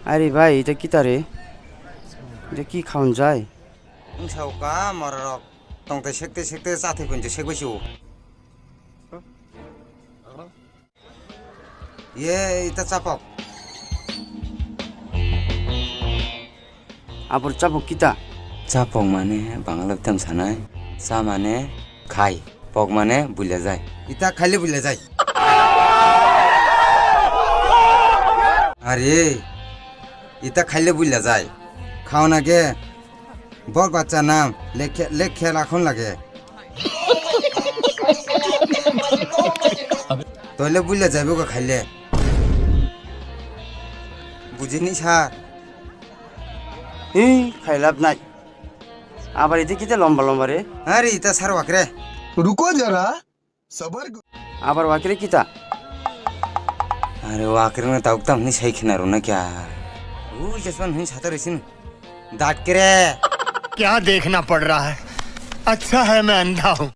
আরে ভাই এটা কি তারে এটা কি খাওন যায় সাউকা মরক তংতে শেখতে শেখতে চাথে কইতে শেখবেছি ও এটা চাপক আবার চাপক কিতা চাপক মানে বাংলা তেম সানায় চা মানে খাই পক মানে বুঝলে যায় ইটা খাইলে বুঝলে যায় আরে ইটা খাইলে বুঝলে যায় খাও নাগে বর বাচ্চা নাম লেখে রাখুন লাগে তাহলে বুঝলে যাইব গো খাইলে বুঝিনি স্যার খাই লাভ নাই আবার এটা কিতা লম্বা লম্বা রে আরে ইটা স্যার ওয়াকরে रुको जरा सबर আবার ওয়াকিরে কিতা अरे वो आखिर में ताउक तम नहीं सही खिना रो ना क्या ও জসমান হুই সাথে রইছিন দাঁত কে রে क्या देखना पड़ रहा है अच्छा है मैं अंधा हूँ